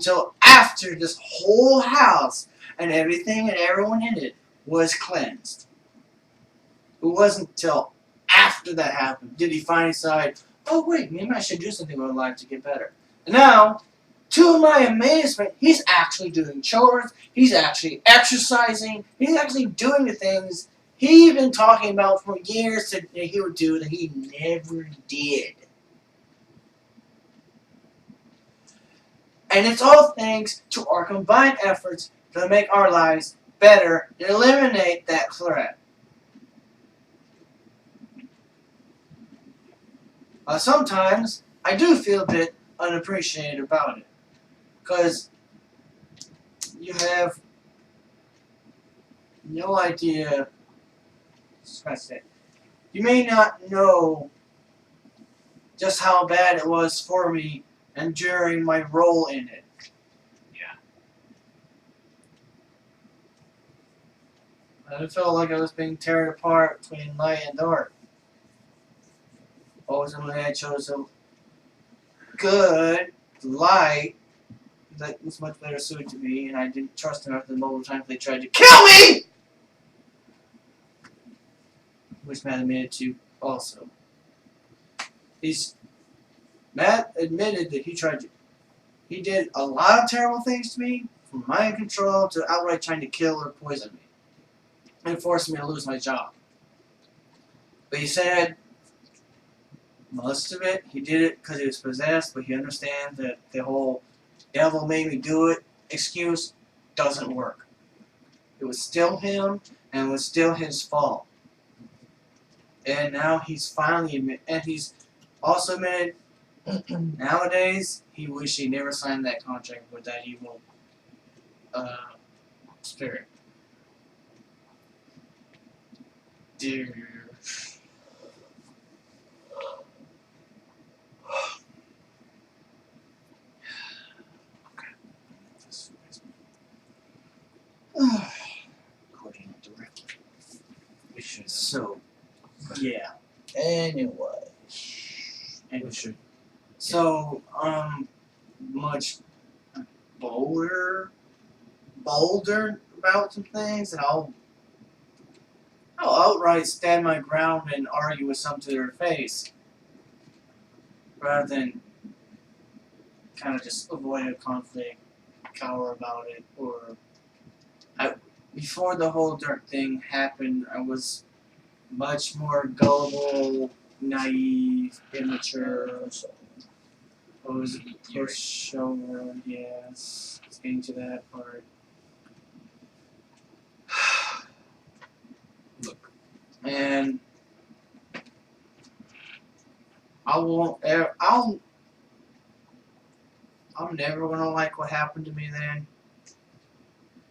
until after this whole house and everything and everyone in it was cleansed. It wasn't until after that happened did he finally decide, oh wait, maybe I should do something with my life to get better. And now, to my amazement, he's actually doing chores, he's actually exercising, he's actually doing the things he's been talking about for years that he would do that he never did. And it's all thanks to our combined efforts to make our lives better and eliminate that threat. Sometimes I do feel a bit unappreciated about it. Because you have no idea. You may not know just how bad it was for me and during my role in it. Yeah. I felt like I was being torn apart between light and dark. Ultimately, I chose a good light that was much better suited to me, and I didn't trust them after the multiple times they tried to kill me! Which Matt admitted to also. Matt admitted that he did a lot of terrible things to me, from mind control to outright trying to kill or poison me, and forcing me to lose my job. But he said most of it, he did it because he was possessed, but he understands that the whole devil made me do it excuse doesn't work. It was still him, and it was still his fault. And now he's finally and he's also admitted nowadays he wished he never signed that contract with that evil spirit. Dear. According directly. We should. So, yeah. Anyway. We should. So, much bolder about some things, and I'll outright stand my ground and argue with some to their face, rather than kind of just avoid a conflict, cower about it, or before the whole dirt thing happened, I was much more gullible, naive, immature. I was pushover, yes. It's getting to that part. Look. And I'm never gonna like what happened to me then.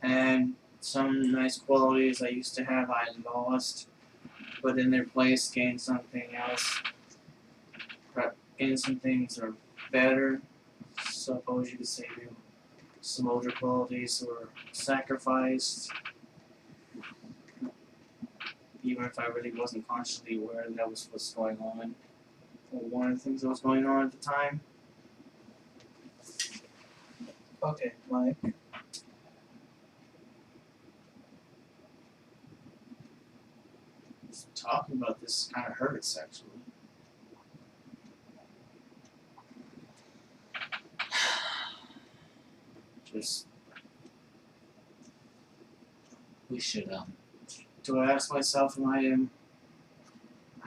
And some nice qualities I used to have I lost, but in their place gained something else. Gained some things that are better. Suppose you could say some older qualities were sacrificed. Even if I really wasn't consciously aware that was what's going on. Or one of the things that was going on at the time. Okay, Mike. Talking about this kind of hurts, actually. Just, We should, do I ask myself,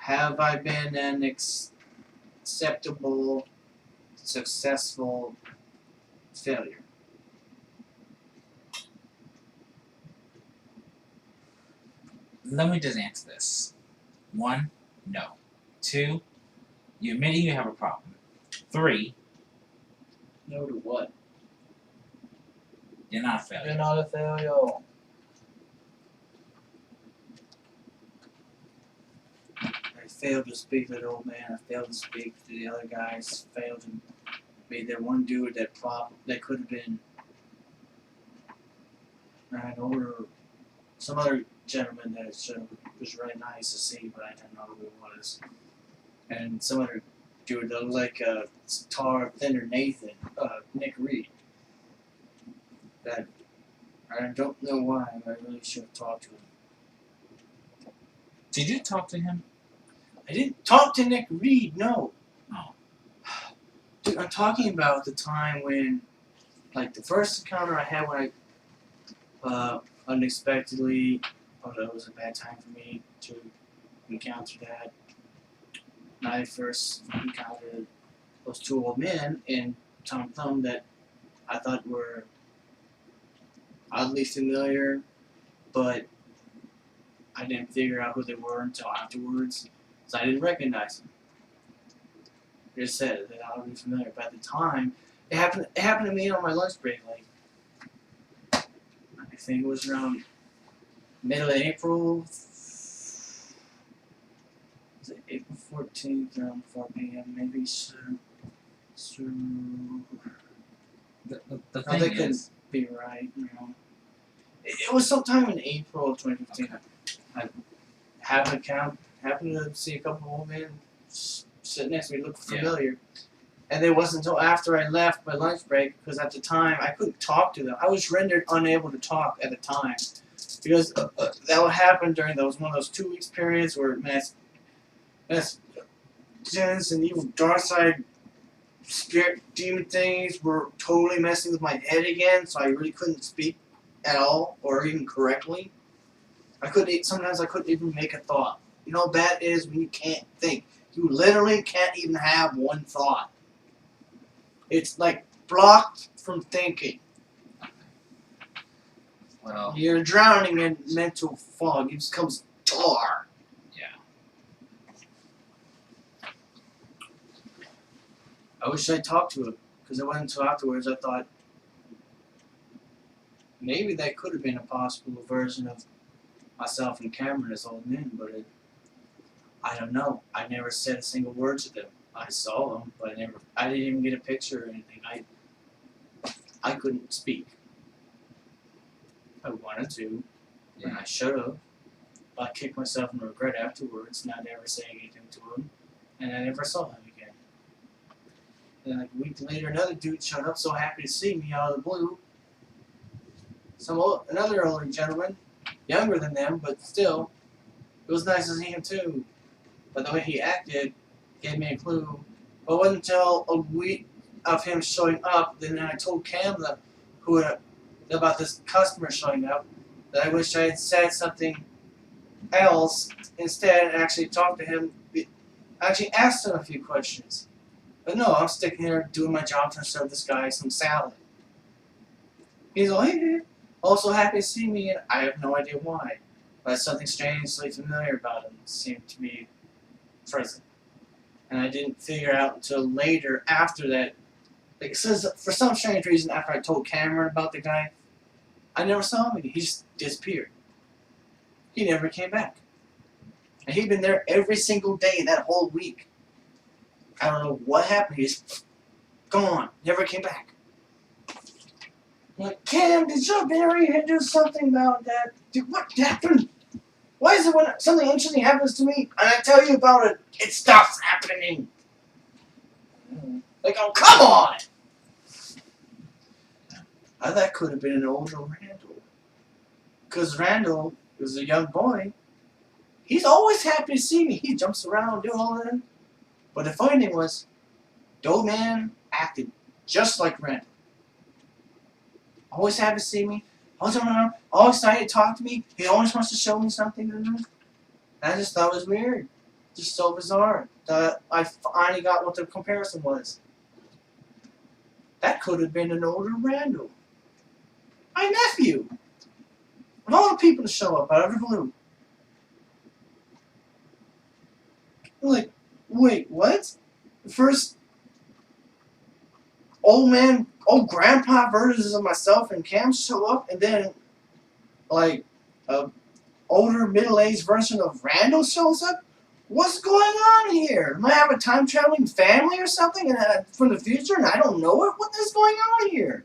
have I been an acceptable, successful failure? Let me just answer this. 1, no. 2, you admitting you have a problem. 3, No to what? you're not a failure. You're not a failure. I failed to speak to the old man. I failed to speak to the other guys. Failed to be that one dude that could have been. And or some other gentleman that was really nice to see, but I didn't know who it was. And some other dude that looked like a thinner Nathan, Nick Reed. I don't know why. I really should have talked to him. Did you talk to him? I didn't talk to Nick Reed, no. Oh. Dude, I'm talking about the time when, like, the first encounter I had when I, unexpectedly, that was a bad time for me to encounter that. When I first encountered those two old men in Tom Thumb that I thought were oddly familiar, but I didn't figure out who they were until afterwards, so I didn't recognize them. They just said they're oddly familiar, but at the time, it happened to me on my lunch break. Like, I think it was around middle of April. Was it April 14th, around 4 p.m. maybe? So The no, thing they couldn't is, be right, you know. It was sometime in April of 2015. Okay. I happened to see a couple of old men sitting next to me, look familiar. And it wasn't until after I left my lunch break, because at the time I couldn't talk to them. I was rendered unable to talk at the time, because that would happen during one of those 2 weeks periods where mass and evil dark side spirit demon things were totally messing with my head again, so I really couldn't speak at all or even correctly. Sometimes I couldn't even make a thought. You know how bad it is when you can't think. You literally can't even have one thought. It's like blocked from thinking. well, You're drowning in mental fog. It just comes tar. yeah. I wish I talked to him, because it wasn't until afterwards I thought maybe that could have been a possible version of myself and Cameron as old men, but I don't know. I never said a single word to them. I saw them, but I didn't even get a picture or anything. I couldn't speak. I wanted to, and I should have. But I kicked myself in regret afterwards, not ever saying anything to him, and I never saw him again. And like a week later, another dude showed up, so happy to see me out of the blue. Another older gentleman, younger than them, but still, it was nice to see him too. But the way he acted gave me a clue. But it wasn't until a week of him showing up, then I told Cam about this customer showing up, that I wish I had said something else instead and actually talked to him. I actually asked him a few questions. But no, I'm sticking here doing my job to serve this guy some salad. He's like, hey, also happy to see me, and I have no idea why. But something strangely familiar about him seemed to be present. And I didn't figure out until later after that. Like, it says, for some strange reason, after I told Cameron about the guy, I never saw him again. He just disappeared. He never came back. And he'd been there every single day that whole week. I don't know what happened. He's gone. Never came back. I'm like, Cam, did you bury and do something about that? Dude, what happened? Why is it when something interesting happens to me and I tell you about it, it stops happening? Like, oh, come on! That could have been an older Randall. Because Randall was a young boy. He's always happy to see me. He jumps around, doing all that. But the funny thing was, the old man acted just like Randall. Always happy to see me. Always around, all excited to talk to me. He always wants to show me something. And I just thought it was weird. Just so bizarre. That I finally got what the comparison was. That could have been an older Randall. My nephew. Of all the people to show up out of the blue. I'm like, wait, what? The first old grandpa versions of myself and Cam show up, and then, like, a older middle-aged version of Randall shows up? What's going on here? Am I have a time-traveling family or something from the future and I don't know it? What is going on here?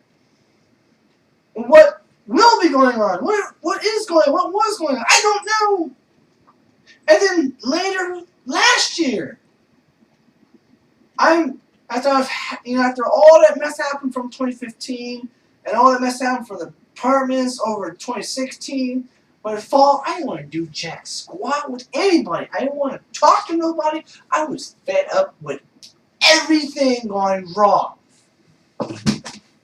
What will be going on? What is going on? What was going on? I don't know. And then later, last year, after all that mess happened from 2015 and all that mess happened from the apartments over 2016. By the fall, I didn't want to do jack squat with anybody. I didn't want to talk to nobody. I was fed up with everything going wrong.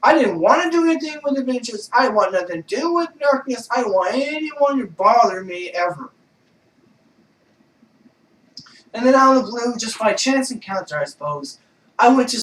I didn't want to do anything with adventures. I want nothing to do with darkness. I don't want anyone to bother me ever. And then out of the blue, just by chance encounter, I suppose, I went to